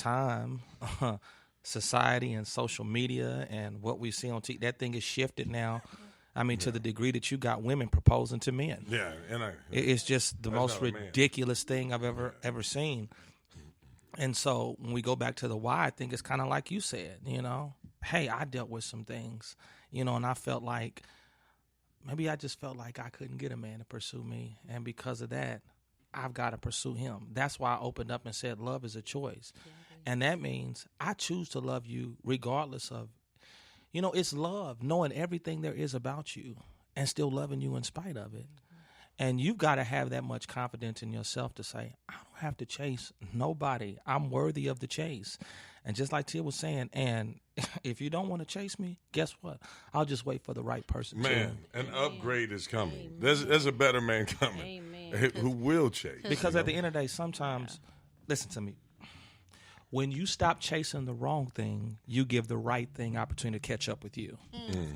time, society and social media and what we see on TV, that thing is shifted now. I mean, to the degree that you got women proposing to men. Yeah, and It's just the most not a man. ridiculous thing I've ever seen. And so when we go back to the why, I think it's kind of like you said, hey, I dealt with some things, and I felt like maybe I just felt like I couldn't get a man to pursue me. And because of that, I've got to pursue him. That's why I opened up and said love is a choice. And that means I choose to love you regardless of, it's love, knowing everything there is about you and still loving you in spite of it. And you've got to have that much confidence in yourself to say, I don't have to chase nobody. I'm worthy of the chase. And just like Tia was saying, and if you don't want to chase me, guess what? I'll just wait for the right person. Man, an upgrade is coming. There's a better man coming who will chase. Because at the end of the day, sometimes, listen to me, when you stop chasing the wrong thing, you give the right thing opportunity to catch up with you.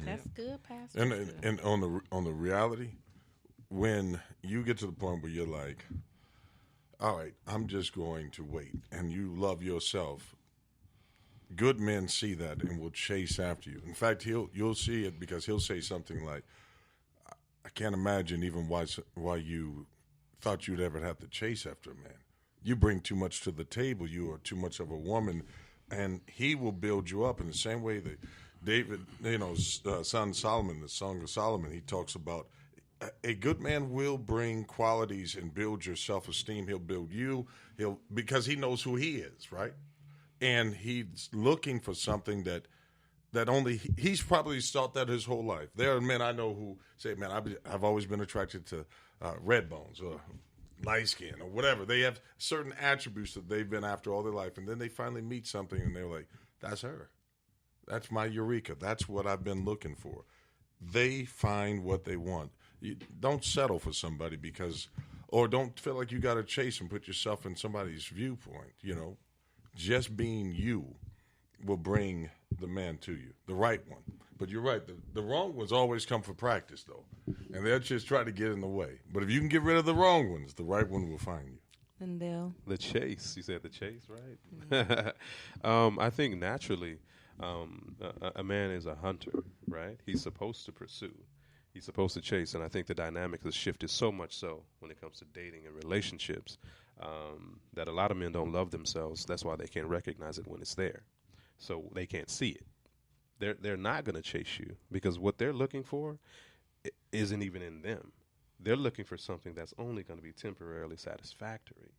That's good, Pastor. And on the reality, when you get to the point where you're like, all right, I'm just going to wait, and you love yourself, good men see that and will chase after you. In fact, you'll see it because he'll say something like, I can't imagine even why you thought you'd ever have to chase after a man. You bring too much to the table. You are too much of a woman, and he will build you up in the same way that David, son Solomon, the Song of Solomon, he talks about a good man will bring qualities and build your self-esteem. He'll build you. Because he knows who he is, right? And he's looking for something that only he's probably sought that his whole life. There are men I know who say, man, I've always been attracted to red bones or light skin or whatever. They have certain attributes that they've been after all their life, and then they finally meet something and they're like, that's her. That's my eureka. That's what I've been looking for. They find what they want. You don't settle for somebody or don't feel like you got to chase and put yourself in somebody's viewpoint. Just being you will bring the man to you, the right one. But you're right, the wrong ones always come for practice, though, and they'll just try to get in the way. But if you can get rid of the wrong ones, the right one will find you. And the chase. You said the chase, right? I think naturally, a man is a hunter, right? He's supposed to pursue. He's supposed to chase, and I think the dynamic has shifted so much so when it comes to dating and relationships that a lot of men don't love themselves. That's why they can't recognize it when it's there, so they can't see it. They're not going to chase you because what they're looking for isn't even in them. They're looking for something that's only going to be temporarily satisfactory.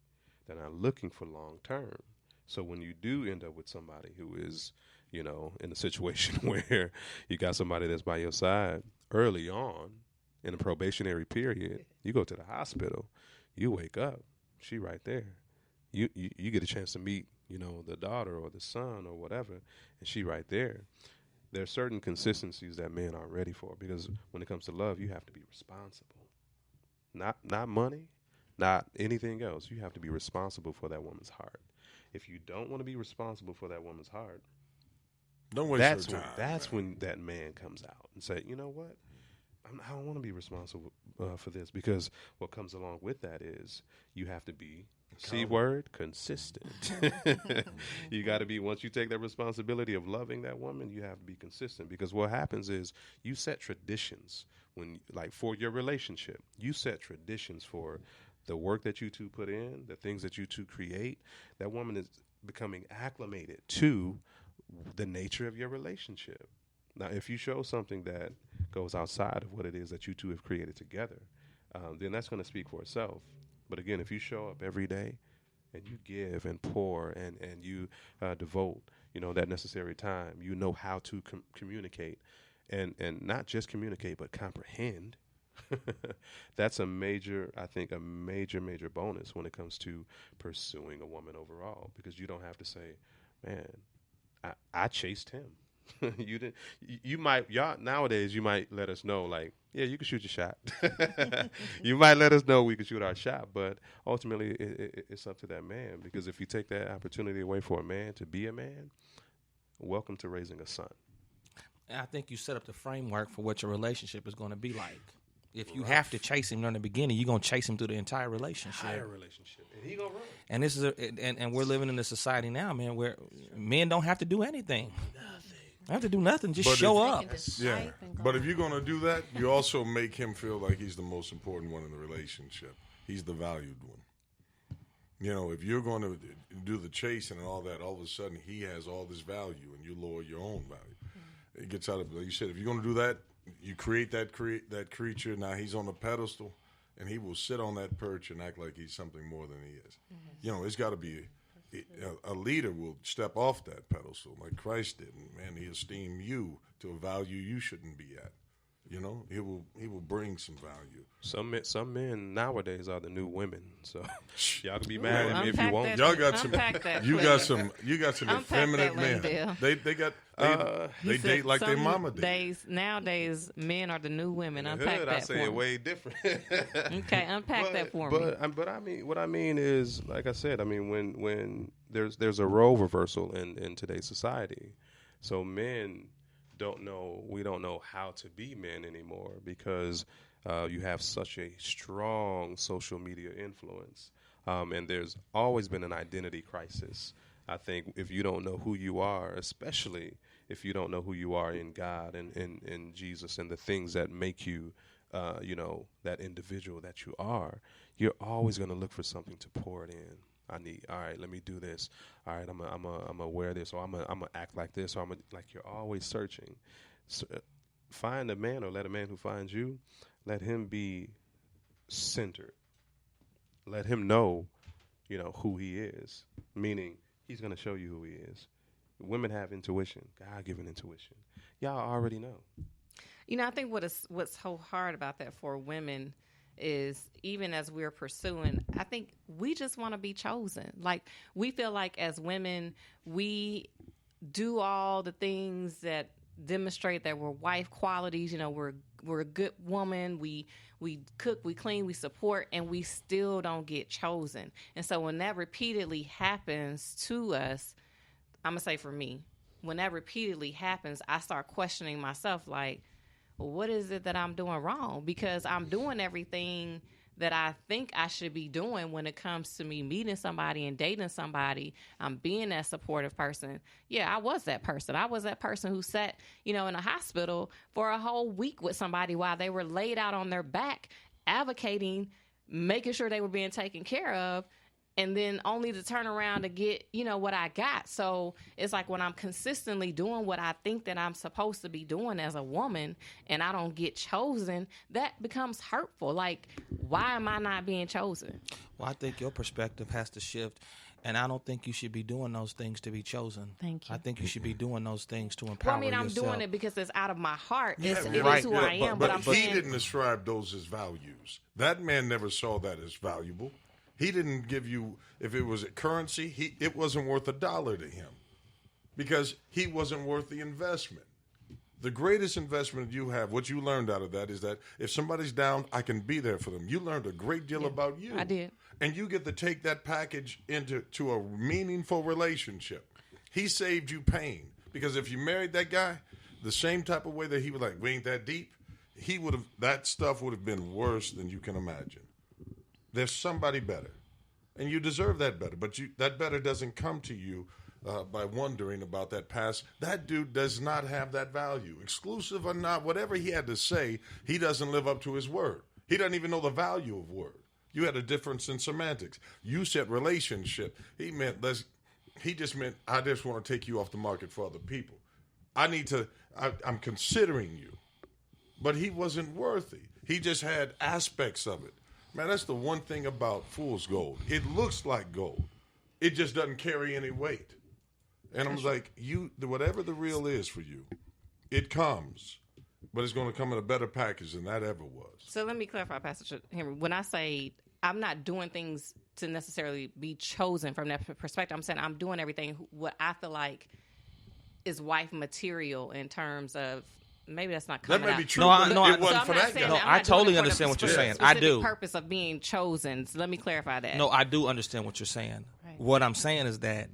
They're not looking for long term. So when you do end up with somebody who is, in a situation where you got somebody that's by your side early on in a probationary period, you go to the hospital, you wake up, she right there. You get a chance to meet, the daughter or the son or whatever, and she right there. There are certain consistencies that men aren't ready for because when it comes to love, you have to be responsible. Not money, not anything else. You have to be responsible for that woman's heart. If you don't want to be responsible for that woman's heart, don't waste your time. That's when that man comes out and say, you know what? I don't want to be responsible for this because what comes along with that is you have to be, C word, consistent. You got to be, once you take that responsibility of loving that woman, you have to be consistent because what happens is you set traditions for your relationship. You set traditions for the work that you two put in, the things that you two create. That woman is becoming acclimated to the nature of your relationship. Now, if you show something that goes outside of what it is that you two have created together, then that's going to speak for itself. But again, if you show up every day and you give and pour and you devote, that necessary time, you know how to communicate and not just communicate, but comprehend. That's a major bonus when it comes to pursuing a woman overall, because you don't have to say, man, I chased him. You didn't. Y'all nowadays. You might let us know, like, yeah, you can shoot your shot. You might let us know we can shoot our shot, but ultimately, it's up to that man. Because if you take that opportunity away for a man to be a man, welcome to raising a son. And I think you set up the framework for what your relationship is going to be like. if you have to chase him during the beginning, you're gonna chase him through the entire relationship. And he gonna run. And this is and we're living in a society now, man, where men don't have to do anything. Don't have to do nothing. Just show up. Yeah, but if you're gonna do that, you also make him feel like he's the most important one in the relationship. He's the valued one. You know, if you're going to do the chasing and all that, all of a sudden he has all this value, and you lower your own value. It gets out of, like you said, if you're going to do that, you create that creature. Now he's on a pedestal, and he will sit on that perch and act like he's something more than he is. You know, it's got to be a leader will step off that pedestal like Christ did, and man, he esteem you to a value you shouldn't be at. You know, he will bring some value. Some men nowadays are the new women. So y'all can be mad at me if you Unpack want. that. Y'all got Unpack that, you please. got some effeminate that, men. Lindell. They He date said like their some mama did. Nowadays, men are the new women. In the Unpack hood, that I say for it me. way different. Okay, unpack that for me. But I mean, what I mean is, like I said, I mean when there's a role reversal in today's society, so men we don't know how to be men anymore because you have such a strong social media influence, and there's always been an identity crisis. I think if you don't know who you are, especially if you don't know who you are in God and in Jesus and the things that make you, that individual that you are, you're always going to look for something to pour it in. All right, let me do this. All right, I'm gonna wear this, or I'm gonna act like this, or you're always searching. So, find a man, or let a man who finds you, let him be centered. Let him know, who he is. Meaning, he's gonna show you who he is. Women have intuition, God-given intuition. Y'all already know. I think what's so hard about that for women is even as we're pursuing, I think we just want to be chosen. Like, we feel like as women, we do all the things that demonstrate that we're wife qualities. We're a good woman. We cook, we clean, we support, and we still don't get chosen. And so when that repeatedly happens to us, I'm going to say for me, when that repeatedly happens, I start questioning myself like, what is it that I'm doing wrong? Because I'm doing everything that I think I should be doing when it comes to me meeting somebody and dating somebody. I'm being that supportive person. Yeah, I was that person. I was that person who sat, in a hospital for a whole week with somebody while they were laid out on their back, advocating, making sure they were being taken care of, and then only to turn around to get, what I got. So it's like when I'm consistently doing what I think that I'm supposed to be doing as a woman and I don't get chosen, that becomes hurtful. Like, why am I not being chosen? Well, I think your perspective has to shift. And I don't think you should be doing those things to be chosen. Thank you. I think you should be doing those things to empower I'm yourself. doing it because it's out of my heart. Yeah, It right. is who I am. But I'm he saying, didn't describe those as values. That man never saw that as valuable. He didn't give you, if it was a currency, it wasn't worth $1 to him because he wasn't worth the investment. The greatest investment you have, what you learned out of that is that if somebody's down, I can be there for them. You learned a great deal about you. I did. And you get to take that package to a meaningful relationship. He saved you pain because if you married that guy, the same type of way that he was like, we ain't that deep, that stuff would have been worse than you can imagine. There's somebody better, and you deserve that better. But that better doesn't come to you by wondering about that past. That dude does not have that value. Exclusive or not, whatever he had to say, he doesn't live up to his word. He doesn't even know the value of word. You had a difference in semantics. You said relationship. He just meant, I just want to take you off the market for other people. I'm considering you. But he wasn't worthy. He just had aspects of it. Man, that's the one thing about fool's gold. It looks like gold. It just doesn't carry any weight. And I'm like, whatever the real is for you, it comes. But it's going to come in a better package than that ever was. So let me clarify, Pastor Henry. When I say I'm not doing things to necessarily be chosen from that perspective, I'm saying I'm doing everything what I feel like is wife material in terms of, maybe that's not coming That may out. be true, No, but no, it wasn't for that guy. No, I totally understand what you're saying. I do. The purpose of being chosen. So let me clarify that. No, I do understand what you're saying. Right. What I'm saying is that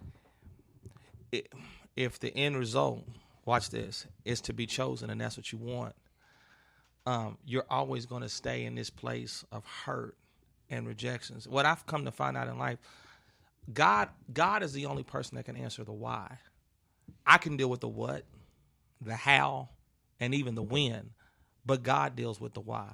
if the end result, watch this, is to be chosen and that's what you want, you're always going to stay in this place of hurt and rejections. What I've come to find out in life, God is the only person that can answer the why. I can deal with the what, the how, and even the when, but God deals with the why.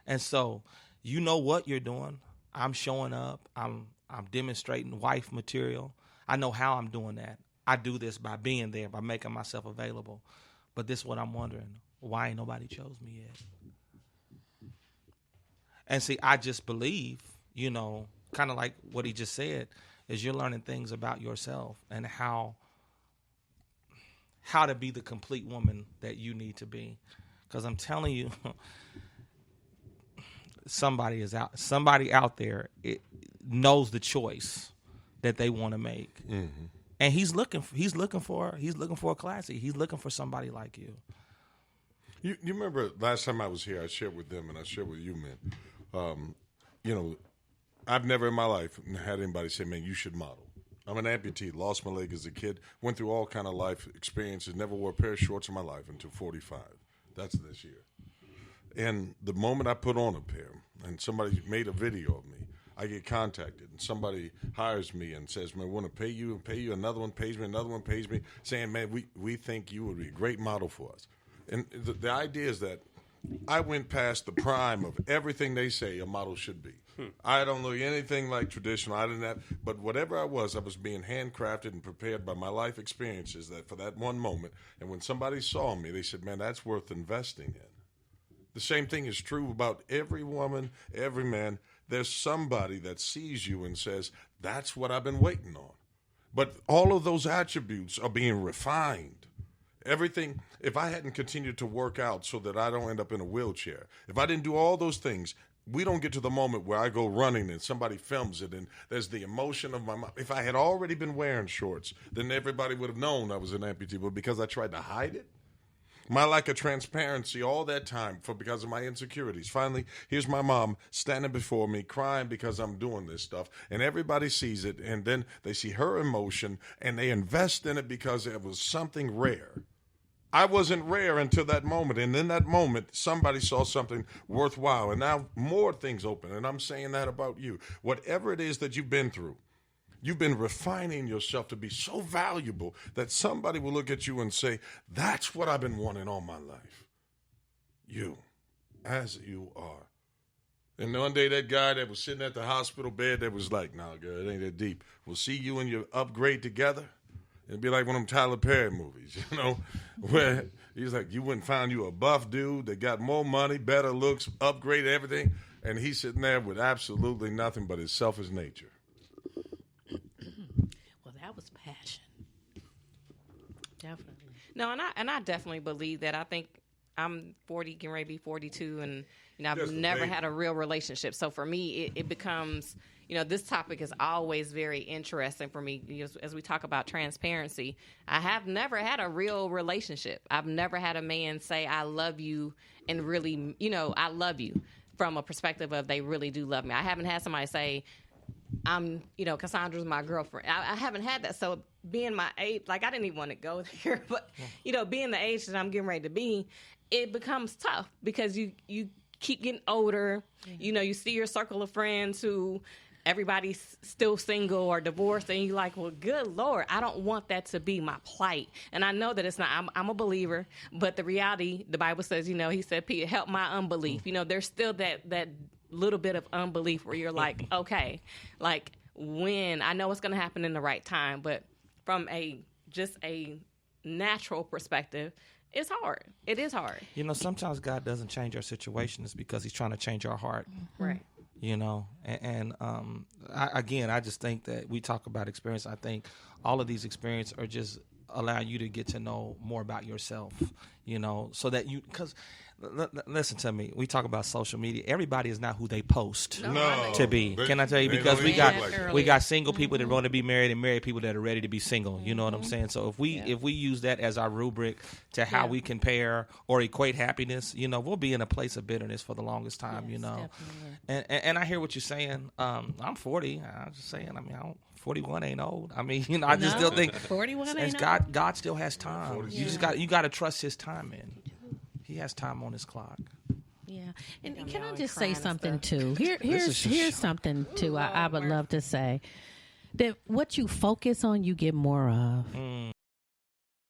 And so, you know what you're doing. I'm showing up. I'm demonstrating wife material. I know how I'm doing that. I do this by being there, by making myself available. But this is what I'm wondering. Why ain't nobody chose me yet? And see, I just believe, kind of like what he just said, is you're learning things about yourself and how to be the complete woman that you need to be. Because I'm telling you, somebody out there knows the choice that they want to make. Mm-hmm. And he's looking for a classy. He's looking for somebody like you. You remember last time I was here, I shared with them and I shared with you, man. I've never in my life had anybody say, man, you should model. I'm an amputee, lost my leg as a kid, went through all kind of life experiences, never wore a pair of shorts in my life until 45. That's this year. And the moment I put on a pair and somebody made a video of me, I get contacted and somebody hires me and says, man, we want to pay you. Another one pays me, another one pays me, saying, man, we think you would be a great model for us. And the idea is that I went past the prime of everything they say a model should be. I don't look anything like traditional. I didn't have, but whatever I was being handcrafted and prepared by my life experiences that for that one moment. And when somebody saw me, they said, man, that's worth investing in. The same thing is true about every woman, every man. There's somebody that sees you and says, that's what I've been waiting on. But all of those attributes are being refined. Everything, if I hadn't continued to work out so that I don't end up in a wheelchair, if I didn't do all those things, we don't get to the moment where I go running and somebody films it and there's the emotion of my mom. If I had already been wearing shorts, then everybody would have known I was an amputee. But because I tried to hide it, my lack of transparency all that time because of my insecurities. Finally, here's my mom standing before me crying because I'm doing this stuff. And everybody sees it. And then they see her emotion and they invest in it because it was something rare. I wasn't rare until that moment. And in that moment, somebody saw something worthwhile. And now more things open. And I'm saying that about you. Whatever it is that you've been through, you've been refining yourself to be so valuable that somebody will look at you and say, that's what I've been wanting all my life. You, as you are. And one day that guy that was sitting at the hospital bed that was like, nah, girl, it ain't that deep. We'll see you and your upgrade together. It'd be like one of them Tyler Perry movies, where he's like, you went and found you a buff dude that got more money, better looks, upgraded everything, and he's sitting there with absolutely nothing but his selfish nature. Well, that was passion. Definitely. No, and I definitely believe that. I think I'm 40, getting ready to be 42, and I've never had a real relationship. So for me, it becomes, this topic is always very interesting for me. As we talk about transparency, I have never had a real relationship. I've never had a man say, I love you, and really, I love you from a perspective of they really do love me. I haven't had somebody say, Cassandra's my girlfriend. I haven't had that. So being my age, I didn't even want to go there, but, being the age that I'm getting ready to be, it becomes tough because you keep getting older. You see your circle of friends who everybody's still single or divorced, and you're like, well, good Lord, I don't want that to be my plight. And I know that it's not, I'm a believer, but the reality, the Bible says, he said, Peter, help my unbelief. There's still that little bit of unbelief where you're like, okay, when I know it's going to happen in the right time, but from just a natural perspective, it's hard. It is hard. Sometimes God doesn't change our situation. It's because he's trying to change our heart. Right. I just think that we talk about experience. I think all of these experiences are just allowing you to get to know more about yourself, so that because listen to me. We talk about social media. Everybody is not who they post to be. Can I tell you? Because we got single people that want to be married and married people that are ready to be single. You know what I'm saying? So if we use that as our rubric to how we compare or equate happiness, we'll be in a place of bitterness for the longest time. And I hear what you're saying. I'm 40. I'm just saying. 41 ain't old. I just still think 41 ain't old. God still has time. You got to trust his time, man. He has time on his clock. Yeah, and got me can I all just crying say and something stuff. too? Here's something too. I would love to say that what you focus on, you get more of.